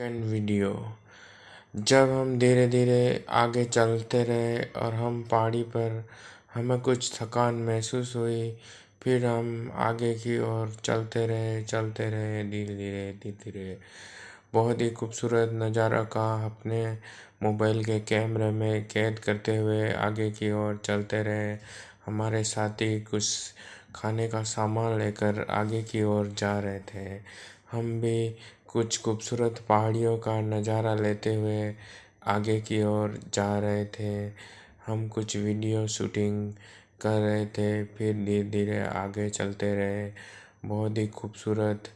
Second video. जब हम धीरे धीरे आगे चलते रहे और हम पहाड़ी पर हमें कुछ थकान महसूस हुई। फिर हम आगे की ओर चलते रहे धीरे धीरे बहुत ही खूबसूरत नज़ारा का अपने मोबाइल के कैमरे में कैद करते हुए आगे की ओर चलते रहे। हमारे साथी कुछ खाने का सामान लेकर आगे की ओर जा रहे थे। हम भी कुछ खूबसूरत पहाड़ियों का नज़ारा लेते हुए आगे की ओर जा रहे थे। हम कुछ वीडियो शूटिंग कर रहे थे। फिर धीरे धीरे आगे चलते रहे। बहुत ही खूबसूरत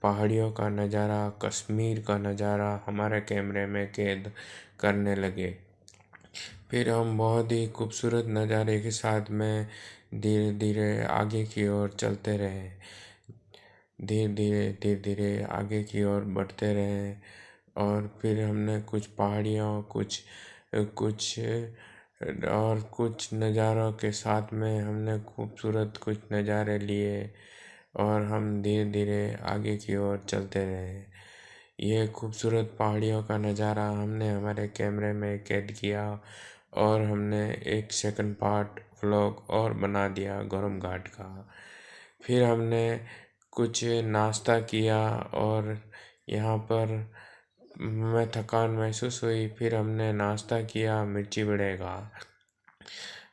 पहाड़ियों का नज़ारा, कश्मीर का नज़ारा हमारे कैमरे में कैद करने लगे। फिर हम बहुत ही खूबसूरत नज़ारे के साथ में धीरे धीरे आगे की ओर चलते रहे। धीरे धीरे आगे की ओर बढ़ते रहे और फिर हमने कुछ पहाड़ियों कुछ कुछ और कुछ नज़ारों के साथ में हमने खूबसूरत कुछ नज़ारे लिए और हम धीरे धीरे आगे की ओर चलते रहे। ये खूबसूरत पहाड़ियों का नज़ारा हमने हमारे कैमरे में कैद किया और हमने एक सेकंड पार्ट व्लॉग और बना दिया गरम घाट का। फिर हमने कुछ नाश्ता किया और यहाँ पर हमें थकान महसूस हुई। फिर हमने नाश्ता किया मिर्ची बड़े का।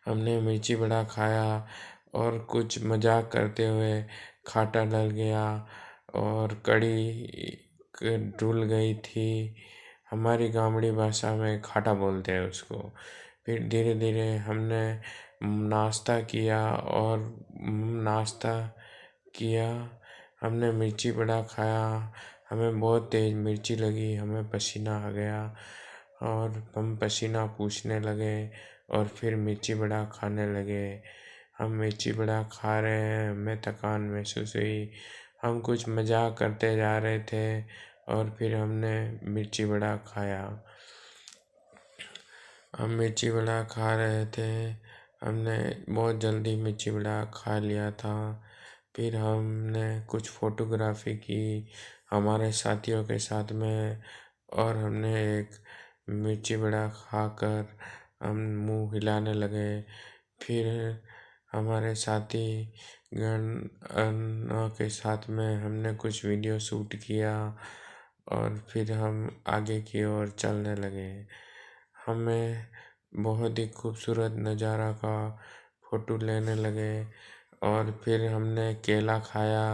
हमने मिर्ची बड़ा खाया और कुछ मजाक करते हुए खाटा डल गया और कड़ी डुल गई थी। हमारी गामड़ी भाषा में खाटा बोलते हैं उसको। फिर धीरे धीरे हमने नाश्ता किया और नाश्ता किया। हमने मिर्ची बड़ा खाया। हमें बहुत तेज़ मिर्ची लगी। हमें पसीना आ गया और हम पसीना पूछने लगे और फिर मिर्ची बड़ा खाने लगे। हम मिर्ची बड़ा खा रहे हैं। हमें थकान महसूस हुई। हम कुछ मजाक करते जा रहे थे और फिर हमने मिर्ची बड़ा खाया। हम मिर्ची बड़ा खा रहे थे। हमने बहुत जल्दी मिर्ची बड़ा खा लिया था। फिर हमने कुछ फोटोग्राफी की हमारे साथियों के साथ में और हमने एक मिर्ची बड़ा खाकर हम मुंह हिलाने लगे। फिर हमारे साथी गण के साथ में हमने कुछ वीडियो शूट किया और फिर हम आगे की ओर चलने लगे। हमें बहुत ही खूबसूरत नज़ारा का फ़ोटो लेने लगे और फिर हमने केला खाया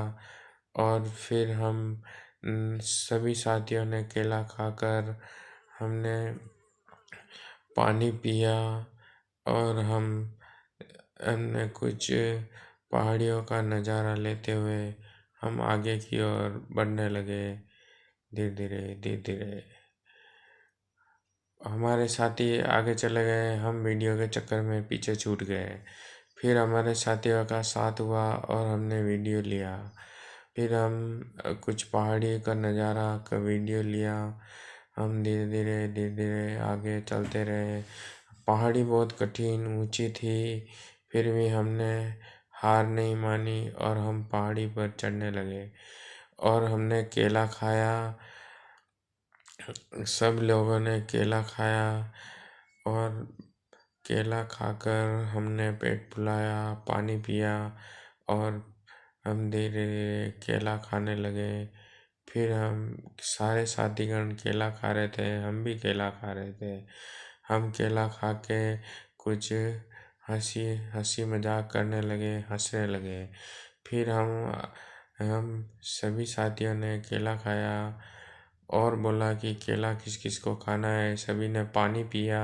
और फिर हम सभी साथियों ने केला खाकर हमने पानी पिया और हमने कुछ पहाड़ियों का नज़ारा लेते हुए हम आगे की ओर बढ़ने लगे धीरे धीरे। हमारे साथी आगे चले गए। हम वीडियो के चक्कर में पीछे छूट गए। फिर हमारे साथियों का साथ हुआ और हमने वीडियो लिया। फिर हम कुछ पहाड़ी का नज़ारा का वीडियो लिया। हम धीरे धीरे आगे चलते रहे। पहाड़ी बहुत कठिन ऊंची थी। फिर भी हमने हार नहीं मानी और हम पहाड़ी पर चढ़ने लगे और हमने केला खाया। सब लोगों ने केला खाया और केला खाकर हमने पेट फुलाया, पानी पिया और हम धीरे धीरे केला खाने लगे। फिर हम सारे साथीगण केला खा रहे थे। हम भी केला खा रहे थे। हम केला खा के कुछ हंसी मजाक करने लगे, हंसने लगे। फिर हम सभी साथियों ने केला खाया और बोला कि केला किस किस को खाना है। सभी ने पानी पिया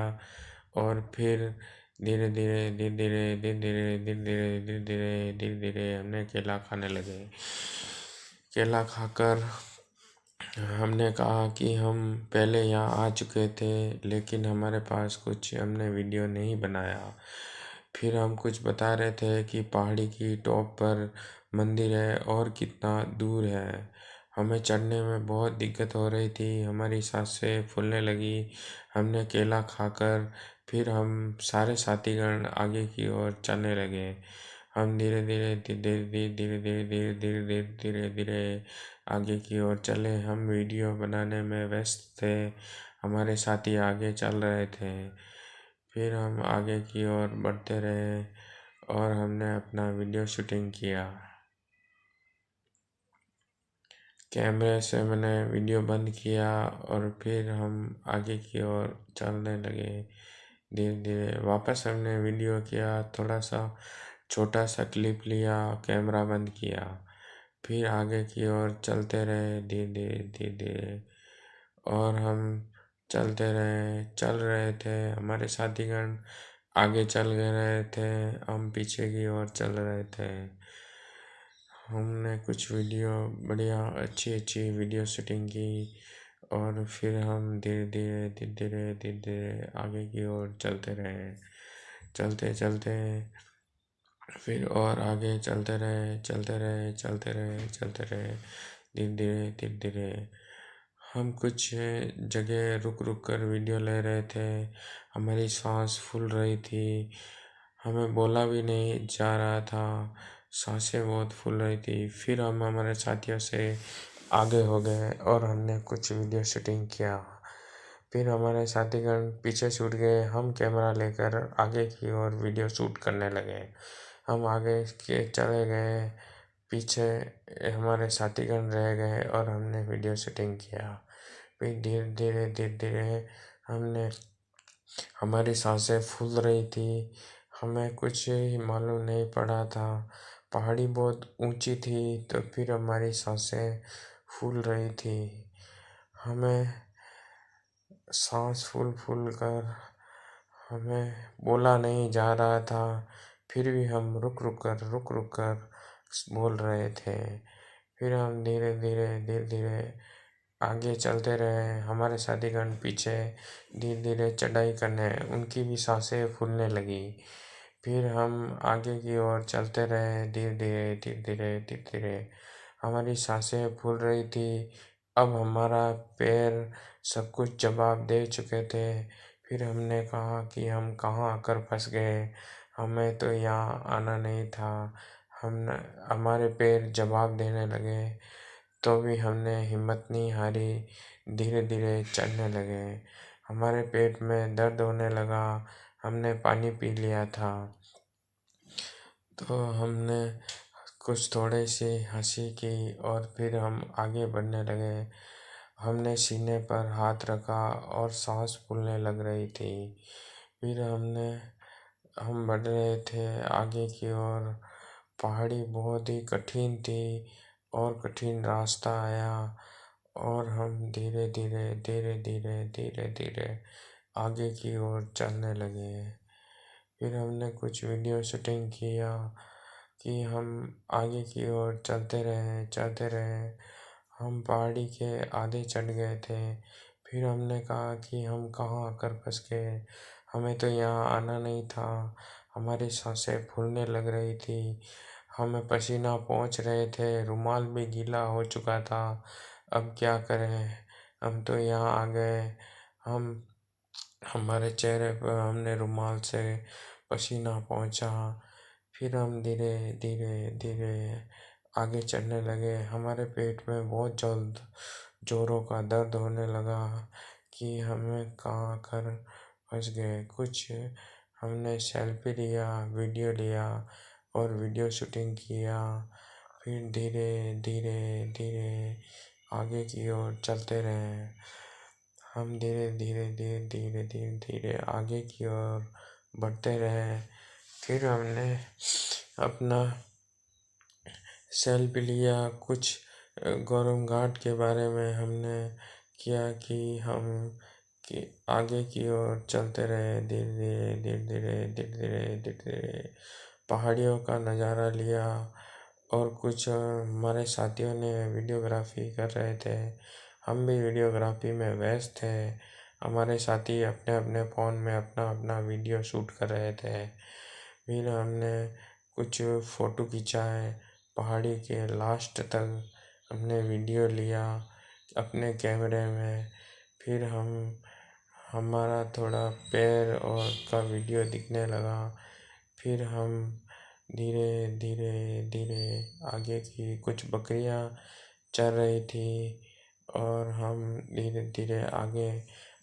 और फिर धीरे धीरे हमने केला खाने लगे। केला खाकर हमने कहा कि हम पहले यहाँ आ चुके थे लेकिन हमारे पास कुछ हमने वीडियो नहीं बनाया। फिर हम कुछ बता रहे थे कि पहाड़ी की टॉप पर मंदिर है और कितना दूर है। हमें चढ़ने में बहुत दिक्कत हो रही थी। हमारी सांसें फूलने लगी। हमने केला खाकर फिर हम सारे साथीगण आगे की ओर चलने लगे। हम धीरे धीरे आगे की ओर चले। हम वीडियो बनाने में व्यस्त थे, हमारे साथी आगे चल रहे थे। फिर हम आगे की ओर बढ़ते रहे और हमने अपना वीडियो शूटिंग किया। कैमरे से मैंने वीडियो बंद किया और फिर हम आगे की ओर चलने लगे। धीरे धीरे वापस हमने वीडियो किया, थोड़ा सा छोटा सा क्लिप लिया, कैमरा बंद किया, फिर आगे की ओर चलते रहे धीरे धीरे धीरे धीरे। और हम चल रहे थे, हमारे साथीगण आगे चल गए रहे थे, हम पीछे की ओर चल रहे थे। हमने कुछ वीडियो बढ़िया अच्छी अच्छी वीडियो शूटिंग की और फिर हम धीरे धीरे धीरे धीरे धीरे धीरे आगे की ओर चलते रहे। चलते चलते फिर और आगे चलते रहे चलते रहे चलते रहे चलते रहे धीरे धीरे धीरे धीरे। हम कुछ जगह रुक रुक कर वीडियो ले रहे थे, हमारी सांस फूल रही थी, हमें बोला भी नहीं जा रहा था, सांसें बहुत फूल रही थी। फिर हम हमारे साथियों से आगे हो गए और हमने कुछ वीडियो शूटिंग किया। फिर हमारे साथीगण पीछे छूट गए, हम कैमरा लेकर आगे की ओर वीडियो शूट करने लगे। हम आगे के चले गए, पीछे हमारे साथीगण रह गए और हमने वीडियो शूटिंग किया। फिर धीरे धीरे धीरे धीरे हमने हमारी सांसें फूल रही थी, हमें कुछ मालूम नहीं पड़ा था। पहाड़ी बहुत ऊंची थी तो फिर हमारी सांसें फूल रही थी। हमें सांस फूल फूल कर हमें बोला नहीं जा रहा था, फिर भी हम रुक रुक कर बोल रहे थे। फिर हम धीरे धीरे धीरे धीरे आगे चलते रहे, हमारे साथीगण पीछे धीरे धीरे चढ़ाई करने, उनकी भी सांसें फूलने लगी। फिर हम आगे की ओर चलते रहे धीरे धीरे धीरे धीरे धीरे धीरे। हमारी सांसें फूल रही थी, अब हमारा पैर सब कुछ जवाब दे चुके थे। फिर हमने कहा कि हम कहाँ आकर फंस गए, हमें तो यहाँ आना नहीं था। हमने हमारे पैर जवाब देने लगे तो भी हमने हिम्मत नहीं हारी, धीरे धीरे चढ़ने लगे। हमारे पेट में दर्द होने लगा, हमने पानी पी लिया था। तो हमने कुछ थोड़ी सी हंसी की और फिर हम आगे बढ़ने लगे। हमने सीने पर हाथ रखा और सांस फूलने लग रही थी। फिर हम बढ़ रहे थे आगे की ओर। पहाड़ी बहुत ही कठिन थी और कठिन रास्ता आया और हम धीरे धीरे धीरे धीरे धीरे धीरे आगे की ओर चलने लगे। फिर हमने कुछ वीडियो शूटिंग किया कि हम आगे की ओर चलते रहे। हम पहाड़ी के आधे चढ़ गए थे। फिर हमने कहा कि हम कहाँ आकर फंस गए, हमें तो यहाँ आना नहीं था। हमारी सांसें फूलने लग रही थी, हमें पसीना पहुँच रहे थे, रुमाल भी गीला हो चुका था। अब क्या करें, हम तो यहाँ आ गए। हमारे चेहरे पर हमने रुमाल से पसीना पहुँचा। फिर हम धीरे धीरे धीरे आगे चलने लगे। हमारे पेट में बहुत जल्द जोरों का दर्द होने लगा कि हमें कहाँ कर फंस गए। कुछ हमने सेल्फी लिया, वीडियो लिया और वीडियो शूटिंग किया। फिर धीरे धीरे धीरे आगे की ओर चलते रहे। हम धीरे धीरे धीरे धीरे धीरे धीरे आगे की ओर बढ़ते रहे। फिर हमने अपना सेल्फी लिया। कुछ गौरव घाट के बारे में हमने किया कि आगे की ओर चलते रहे धीरे धीरे धीरे धीरे धीरे धीरे धीरे धीरे। पहाड़ियों का नज़ारा लिया और कुछ हमारे साथियों ने वीडियोग्राफी कर रहे थे, हम भी वीडियोग्राफी में व्यस्त थे। हमारे साथी अपने अपने फ़ोन में अपना अपना वीडियो शूट कर रहे थे। फिर हमने कुछ फ़ोटो खिंचाए, पहाड़ी के लास्ट तक हमने वीडियो लिया अपने कैमरे में। फिर हमारा थोड़ा पैर और का वीडियो दिखने लगा। फिर हम धीरे धीरे धीरे आगे की कुछ बकरियां चल रही थी और हम धीरे धीरे आगे,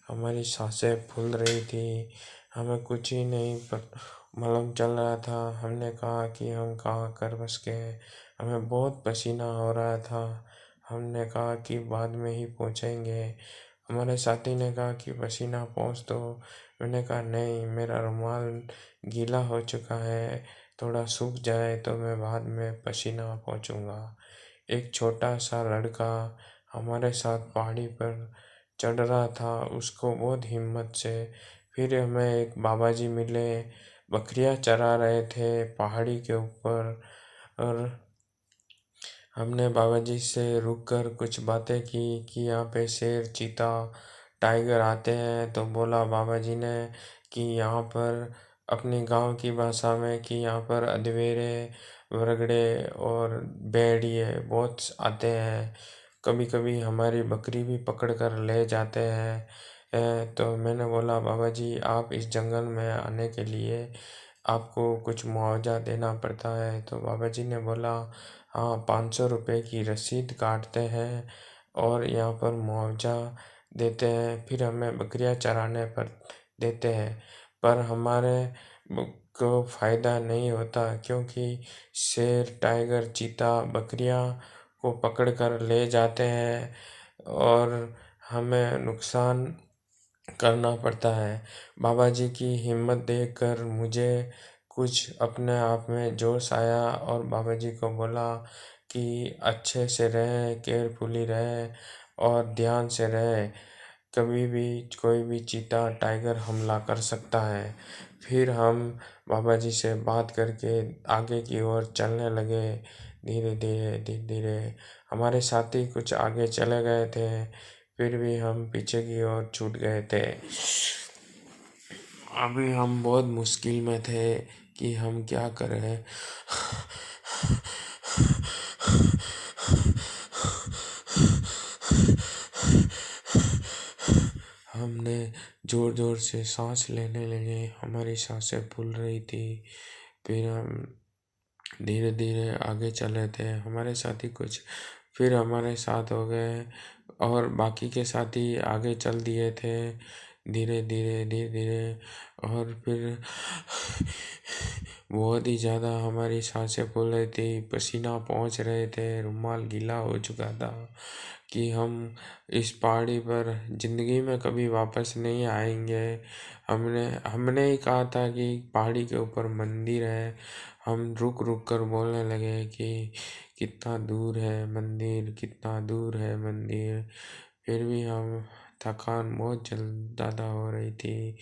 हमारी सांसें फूल रही थी, हमें कुछ ही नहीं पर मालूम चल रहा था। हमने कहा कि हम कहाँ कर बस गए, हमें बहुत पसीना हो रहा था। हमने कहा कि बाद में ही पहुँचेंगे। हमारे साथी ने कहा कि पसीना पहुँच दो। मैंने कहा नहीं, मेरा रुमाल गीला हो चुका है, थोड़ा सूख जाए तो मैं बाद में पसीना पहुँचूँगा। एक छोटा सा लड़का हमारे साथ पहाड़ी पर चढ़ रहा था, उसको बहुत हिम्मत से। फिर हमें एक बाबा जी मिले, बकरियां चरा रहे थे पहाड़ी के ऊपर, और हमने बाबा जी से रुककर कुछ बातें की कि यहाँ पे शेर, चीता, टाइगर आते हैं। तो बोला बाबा जी ने कि यहाँ पर अपने गांव की भाषा में कि यहाँ पर अधवेरे, वरगड़े और भेड़िए बहुत आते हैं, कभी कभी हमारी बकरी भी पकड़ कर ले जाते हैं। तो मैंने बोला बाबा जी, आप इस जंगल में आने के लिए आपको कुछ मुआवजा देना पड़ता है। तो बाबा जी ने बोला हाँ, 500 रुपये की रसीद काटते हैं और यहाँ पर मुआवजा देते हैं, फिर हमें बकरियाँ चराने पर देते हैं। पर हमारे को फ़ायदा नहीं होता, क्योंकि शेर, टाइगर, चीता बकरियाँ को पकड़ कर ले जाते हैं और हमें नुकसान करना पड़ता है। बाबा जी की हिम्मत देखकर मुझे कुछ अपने आप में जोश आया और बाबा जी को बोला कि अच्छे से रहे, केयरफुली रहे और ध्यान से रहे, कभी भी कोई भी चीता, टाइगर हमला कर सकता है। फिर हम बाबा जी से बात करके आगे की ओर चलने लगे। धीरे धीरे धीरे धीरे हमारे साथी कुछ आगे चले गए थे, फिर भी हम पीछे की ओर छूट गए थे। अभी हम बहुत मुश्किल में थे कि हम क्या करें। हमने जोर जोर से सांस लेने लगे, हमारी सांसें फूल रही थी। फिर हम धीरे धीरे आगे चले थे, हमारे साथी कुछ फिर हमारे साथ हो गए और बाकी के साथी आगे चल दिए थे धीरे धीरे धीरे धीरे। और फिर बहुत ही ज़्यादा हमारी सांसें फूल रही थी, पसीना पहुँच रहे थे, रुमाल गीला हो चुका था कि हम इस पहाड़ी पर ज़िंदगी में कभी वापस नहीं आएंगे। हमने हमने ही कहा था कि पहाड़ी के ऊपर मंदिर है। हम रुक रुक कर बोलने लगे कि कितना दूर है मंदिर, कितना दूर है मंदिर। फिर भी हम थकान बहुत ज़्यादा हो रही थी।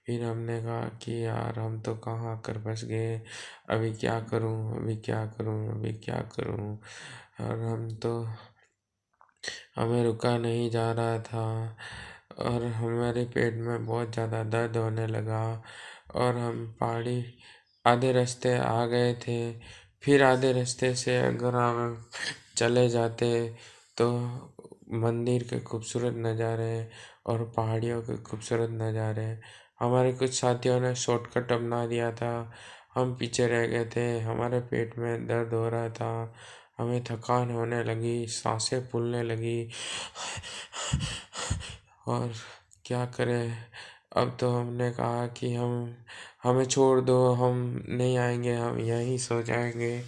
फिर हमने कहा कि यार, हम तो कहाँ आकर फंस गए, अभी क्या करूँ, अभी क्या करूँ, अभी क्या करूँ। और हमें रुका नहीं जा रहा था और हमारे पेट में बहुत ज़्यादा दर्द होने लगा और हम पहाड़ी आधे रास्ते आ गए थे। फिर आधे रास्ते से अगर हम चले जाते तो मंदिर के खूबसूरत नज़ारे और पहाड़ियों के खूबसूरत नज़ारे, हमारे कुछ साथियों ने शॉर्टकट अपना दिया था, हम पीछे रह गए थे। हमारे पेट में दर्द हो रहा था, हमें थकान होने लगी, सांसें फूलने लगी और क्या करें। अब तो हमने कहा कि हमें छोड़ दो, हम नहीं आएंगे, हम यहीं सो जाएंगे।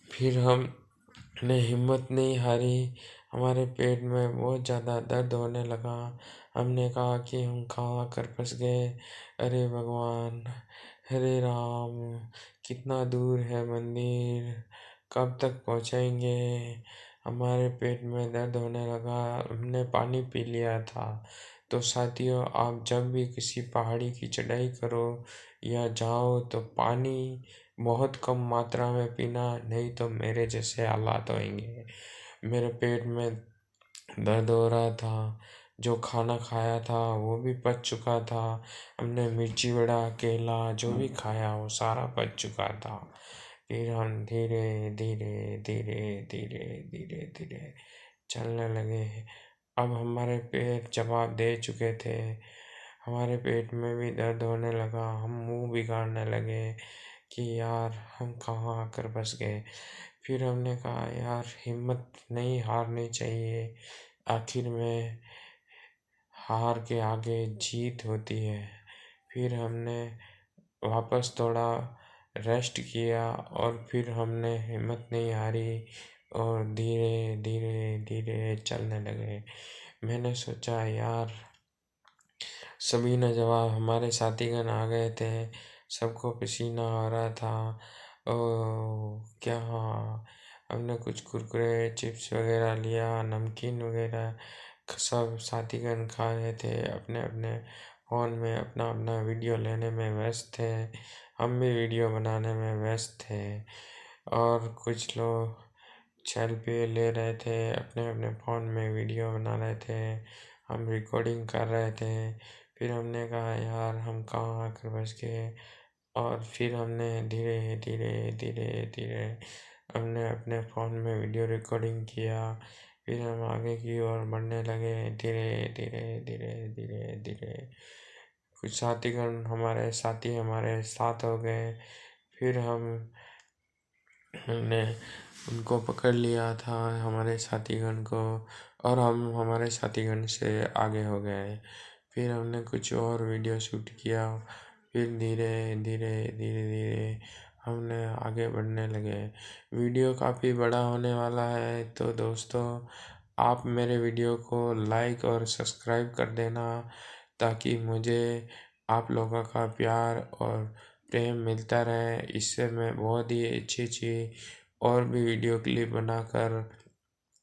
फिर हमने हिम्मत नहीं हारी, हमारे पेट में बहुत ज़्यादा दर्द होने लगा। हमने कहा कि हम कहाँ आकर फंस गए, अरे भगवान, हरे राम, कितना दूर है मंदिर, कब तक पहुँचेंगे। हमारे पेट में दर्द होने लगा, हमने पानी पी लिया था। तो साथियों, आप जब भी किसी पहाड़ी की चढ़ाई करो या जाओ तो पानी बहुत कम मात्रा में पीना, नहीं तो मेरे जैसे हालात होंगे। मेरे पेट में दर्द हो रहा था, जो खाना खाया था वो भी पच चुका था। हमने मिर्ची वड़ा, केला जो भी खाया वो सारा पच चुका था। फिर हम धीरे धीरे धीरे धीरे धीरे धीरे चलने लगे। अब हमारे पैर जवाब दे चुके थे, हमारे पेट में भी दर्द होने लगा। हम मुंह बिगाड़ने लगे कि यार, हम कहाँ आकर बस गए। फिर हमने कहा यार हिम्मत नहीं हारनी चाहिए, आखिर में हार के आगे जीत होती है। फिर हमने वापस थोड़ा रेस्ट किया और फिर हमने हिम्मत नहीं हारी और धीरे धीरे धीरे चलने लगे। मैंने सोचा यार सभी नौजवान हमारे साथीगण आ गए थे, सबको पसीना आ रहा था। ओ क्या, हमने कुछ कुरकुरे चिप्स वगैरह लिया, नमकीन वगैरह सब साथीगण खा रहे थे, अपने अपने फ़ोन में अपना अपना वीडियो लेने में व्यस्त थे। हम भी वीडियो बनाने में व्यस्त थे और कुछ लोग सेल्फी ले रहे थे, अपने अपने फ़ोन में वीडियो बना रहे थे, हम रिकॉर्डिंग कर रहे थे। फिर हमने कहा यार हम कहाँ आकर फंस गए, और फिर हमने धीरे धीरे धीरे धीरे हमने अपने फ़ोन में वीडियो रिकॉर्डिंग किया। फिर हम आगे की ओर बढ़ने लगे, धीरे धीरे धीरे धीरे धीरे। कुछ साथीगण हमारे साथी हमारे साथ हो गए। फिर हमने उनको पकड़ लिया था, हमारे साथीगण को, और हम हमारे साथीगण से आगे हो गए। फिर हमने कुछ और वीडियो शूट किया। फिर धीरे धीरे धीरे धीरे हमने आगे बढ़ने लगे। वीडियो काफ़ी बड़ा होने वाला है, तो दोस्तों आप मेरे वीडियो को लाइक और सब्सक्राइब कर देना, ताकि मुझे आप लोगों का प्यार और प्रेम मिलता रहे। इससे मैं बहुत ही अच्छी अच्छी और भी वीडियो क्लिप बनाकर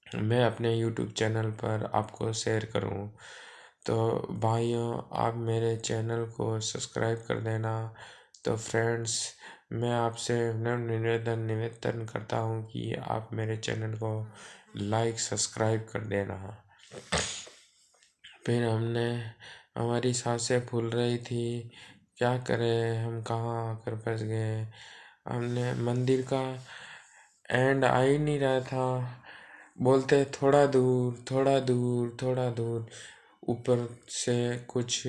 मैं अपने यूट्यूब चैनल पर आपको शेयर करूं। तो भाइयों आप मेरे चैनल को सब्सक्राइब कर देना। तो फ्रेंड्स मैं आपसे निवेदन करता हूं कि आप मेरे चैनल को लाइक सब्सक्राइब कर देना। फिर हमारी सांसें फूल रही थी, क्या करें, हम कहाँ आकर फंस गए। हमने मंदिर का एंड आ ही नहीं रहा था, बोलते थोड़ा दूर थोड़ा दूर थोड़ा दूर। ऊपर से कुछ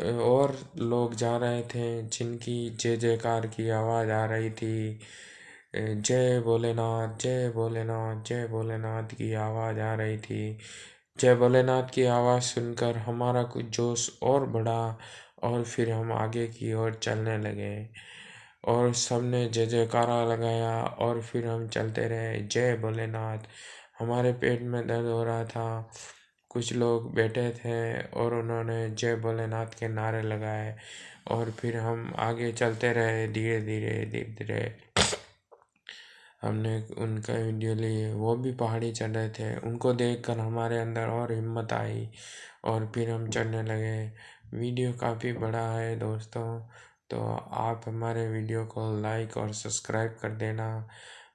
और लोग जा रहे थे, जिनकी जय जयकार की आवाज़ आ रही थी। जय भोलेनाथ जय भोलेनाथ जय भोलेनाथ की आवाज़ आ रही थी। जय भोलेनाथ की आवाज़ सुनकर हमारा कुछ जोश और बढ़ा, और फिर हम आगे की ओर चलने लगे और सबने जय जयकारा लगाया, और फिर हम चलते रहे। जय भोलेनाथ। हमारे पेट में दर्द हो रहा था, कुछ लोग बैठे थे और उन्होंने जय भोलेनाथ के नारे लगाए, और फिर हम आगे चलते रहे धीरे धीरे धीरे धीरे। हमने उनका वीडियो लिए, वो भी पहाड़ी चढ़ रहे थे, उनको देखकर हमारे अंदर और हिम्मत आई, और फिर हम चढ़ने लगे। वीडियो काफ़ी बड़ा है दोस्तों, तो आप हमारे वीडियो को लाइक और सब्सक्राइब कर देना।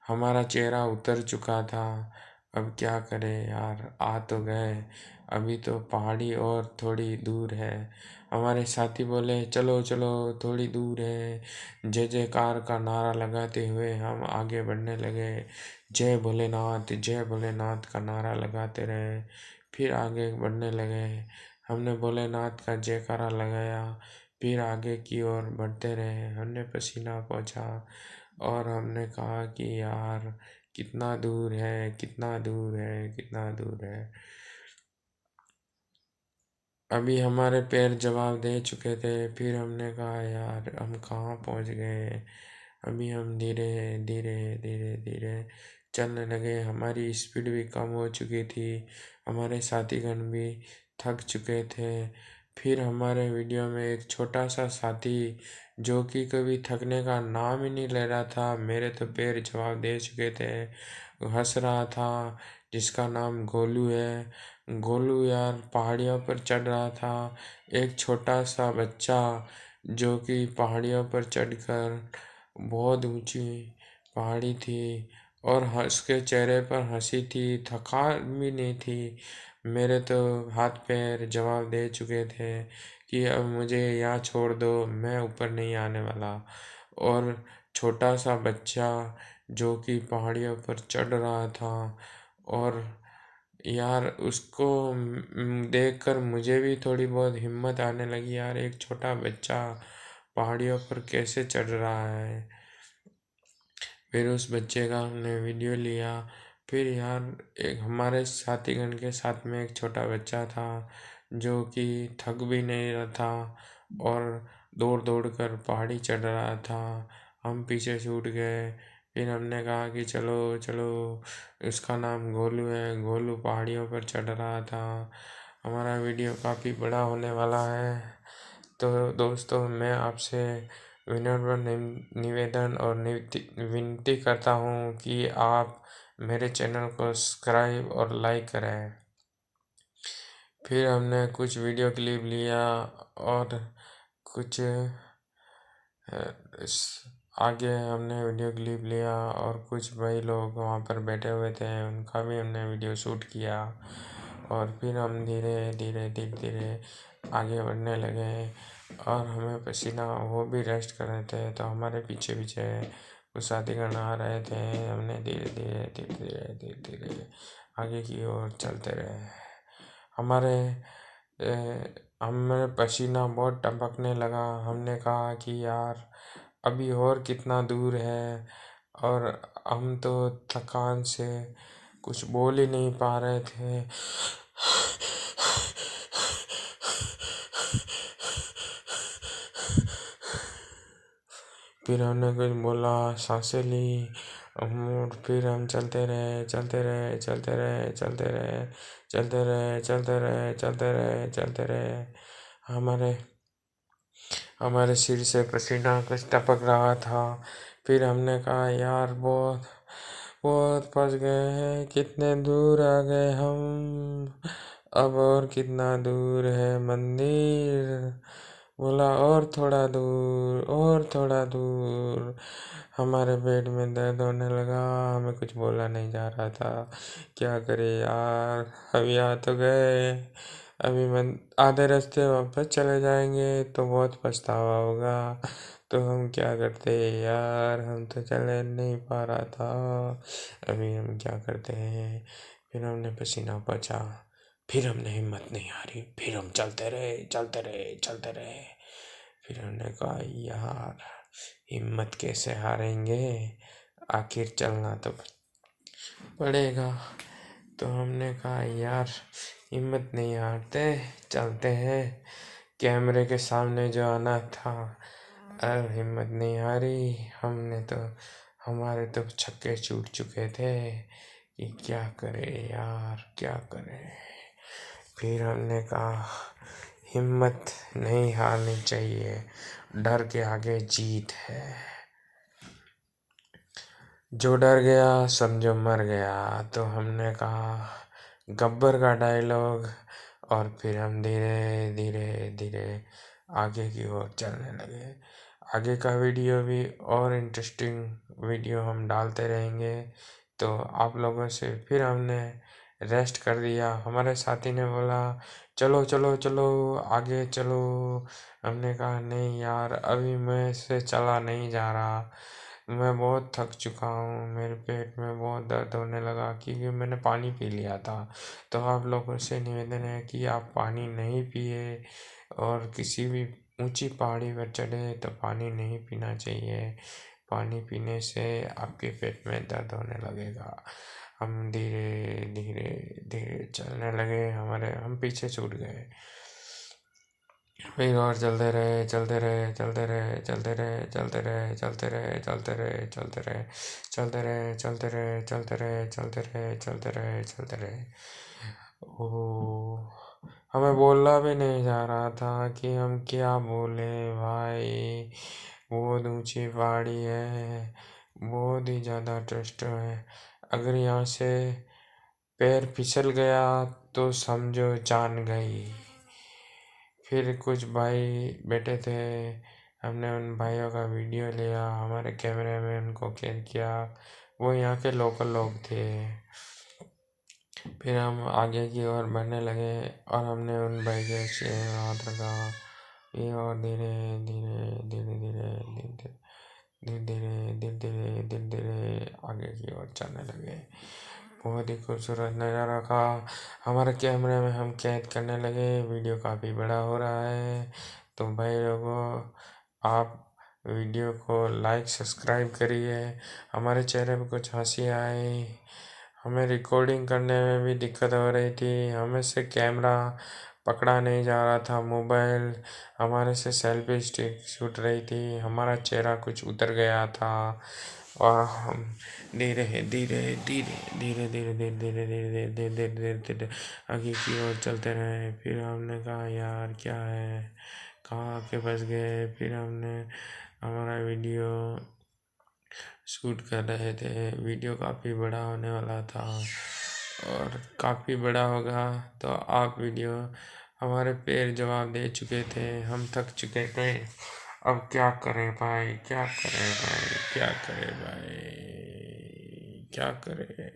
हमारा चेहरा उतर चुका था, अब क्या करें यार, आ तो गए, अभी तो पहाड़ी और थोड़ी दूर है। हमारे साथी बोले चलो चलो थोड़ी दूर है। जय जयकार का नारा लगाते हुए हम आगे बढ़ने लगे। जय भोलेनाथ का नारा लगाते रहे, फिर आगे बढ़ने लगे। हमने भोलेनाथ का जयकारा लगाया, फिर आगे की ओर बढ़ते रहे। हमने पसीना पोंछा और हमने कहा कि यार कितना दूर है, कितना दूर है, कितना दूर है। अभी हमारे पैर जवाब दे चुके थे। फिर हमने कहा यार हम कहाँ पहुँच गए। अभी हम धीरे धीरे धीरे धीरे चलने लगे, हमारी स्पीड भी कम हो चुकी थी, हमारे साथीगण भी थक चुके थे। फिर हमारे वीडियो में एक छोटा सा साथी, जो कि कभी थकने का नाम ही नहीं ले रहा था, मेरे तो पैर जवाब दे चुके थे, हंस रहा था, जिसका नाम गोलू है। गोलू यार पहाड़ियों पर चढ़ रहा था। एक छोटा सा बच्चा जो कि पहाड़ियों पर चढ़कर, बहुत ऊंची पहाड़ी थी, और उसके चेहरे पर हंसी थी, थकान भी नहीं थी। मेरे तो हाथ पैर जवाब दे चुके थे कि अब मुझे यहाँ छोड़ दो, मैं ऊपर नहीं आने वाला। और छोटा सा बच्चा जो कि पहाड़ियों पर चढ़ रहा था, और यार उसको देखकर मुझे भी थोड़ी बहुत हिम्मत आने लगी, यार एक छोटा बच्चा पहाड़ियों पर कैसे चढ़ रहा है। फिर उस बच्चे का हमने वीडियो लिया। फिर यार एक हमारे साथीगण के साथ में एक छोटा बच्चा था जो कि थक भी नहीं रहा था और दौड़ दौड़ कर पहाड़ी चढ़ रहा था। हम पीछे छूट गए। फिर हमने कहा कि चलो चलो, उसका नाम गोलू है। गोलू पहाड़ियों पर चढ़ रहा था। हमारा वीडियो काफ़ी बड़ा होने वाला है। तो दोस्तों, मैं आपसे विनम्र निवेदन और विनती करता हूँ कि आप मेरे चैनल को सब्सक्राइब और लाइक करें। फिर हमने कुछ वीडियो क्लिप लिया और कुछ आगे हमने वीडियो क्लिप लिया और कुछ भाई लोग वहाँ पर बैठे हुए थे, उनका भी हमने वीडियो शूट किया। और फिर हम धीरे धीरे धीरे धीरे आगे बढ़ने लगे और हमें पसीना, वो भी रेस्ट कर रहे थे तो हमारे पीछे पीछे कुछ साथीगण आ रहे थे। हमने धीरे धीरे धीरे धीरे धीरे धीरे आगे की ओर चलते रहे। हमारे हमें पसीना बहुत टपकने लगा। हमने कहा कि यार अभी और कितना दूर है, और हम तो थकान से कुछ बोल ही नहीं पा रहे थे। फिर हमने कुछ बोला, सांसें ली, और फिर हम चलते रहे चलते रहे चलते रहे चलते रहे चलते रहे चलते रहे चलते रहे चलते रहे। हमारे हमारे सिर से पसीना कुछ टपक रहा था। फिर हमने कहा यार बहुत बहुत फंस गए हैं, कितने दूर आ गए हम, अब और कितना दूर है मंदिर। बोला और थोड़ा दूर और थोड़ा दूर। हमारे पेट में दर्द होने लगा, हमें कुछ बोला नहीं जा रहा था। क्या करे यार, अभी आ तो गए, अभी मन आधे रास्ते वापस चले जाएंगे तो बहुत पछतावा होगा। तो हम क्या करते यार, हम तो चले नहीं पा रहा था, अभी हम क्या करते हैं। फिर हमने पसीना पोंछा, फिर हमने हिम्मत नहीं हारी, फिर हम चलते रहे चलते रहे चलते रहे। फिर हमने कहा यार हिम्मत कैसे हारेंगे, आखिर चलना तो पड़ेगा। तो हमने कहा यार हिम्मत नहीं हारते, चलते हैं, कैमरे के सामने जो आना था। और हिम्मत नहीं हारी हमने तो, हमारे तो छक्के छूट चुके थे कि क्या करें यार क्या करें। फिर हमने कहा हिम्मत नहीं हारनी चाहिए, डर के आगे जीत है। जो डर गया समझो मर गया। तो हमने कहा गब्बर का डायलॉग, और फिर हम धीरे धीरे धीरे आगे की ओर चलने लगे। आगे का वीडियो भी और इंटरेस्टिंग वीडियो हम डालते रहेंगे। तो आप लोगों से फिर हमने रेस्ट कर दिया। हमारे साथी ने बोला चलो चलो चलो आगे चलो। हमने कहा नहीं यार, अभी मैं से चला नहीं जा रहा, मैं बहुत थक चुका हूँ, मेरे पेट में बहुत दर्द होने लगा क्योंकि मैंने पानी पी लिया था। तो आप लोगों से निवेदन है कि आप पानी नहीं पिए, और किसी भी ऊंची पहाड़ी पर चढ़े तो पानी नहीं पीना चाहिए। पानी पीने से आपके पेट में दर्द होने लगेगा। हम धीरे धीरे धीरे चलने लगे, हम पीछे छूट गए। फिर और चलते रहे चलते रहे चलते रहे चलते रहे चलते रहे चलते रहे चलते रहे चलते रहे चलते रहे चलते रहे चलते रहे चलते रहे चलते रहे चलते रहे। ओ, हमें बोलना भी नहीं जा रहा था कि हम क्या बोले भाई। बहुत ऊंची पहाड़ी है, बहुत ही ज़्यादा ट्रस्ट है। अगर यहाँ से पैर फिसल गया तो समझो जान गई। फिर कुछ भाई बैठे थे, हमने उन भाइयों का वीडियो लिया, हमारे कैमरे में उनको कैद किया। वो यहाँ के लोकल लोग थे। फिर हम आगे की ओर बढ़ने लगे और हमने उन भाई के हाथ रखा। ये और धीरे धीरे धीरे धीरे धीरे धीरे धीरे धीरे धीरे धीरे धीरे आगे की ओर चलने लगे। बहुत ही खूबसूरत नज़ारा था। हमारे कैमरे में हम कैद करने लगे। वीडियो काफ़ी बड़ा हो रहा है, तो भाई लोगों आप वीडियो को लाइक सब्सक्राइब करिए। हमारे चेहरे पे कुछ हंसी आई। हमें रिकॉर्डिंग करने में भी दिक्कत हो रही थी। हमें से कैमरा पकड़ा नहीं जा रहा था, मोबाइल हमारे से सेल्फी स्टिक छूट रही थी। हमारा चेहरा कुछ उतर गया था और हम धीरे धीरे धीरे धीरे धीरे धीरे धीरे धीरे धीरे धीरे धीरे धीरे आगे की ओर चलते रहे। फिर हमने कहा यार क्या है, कहाँ आके फंस गए। फिर हमने हमारा वीडियो शूट कर रहे थे। वीडियो काफ़ी बड़ा होने वाला था और काफ़ी बड़ा होगा तो आप वीडियो हमारे पैर जवाब दे चुके थे। हम थक चुके थे। अब क्या करें भाई, क्या करें भाई, क्या करें भाई, क्या करें।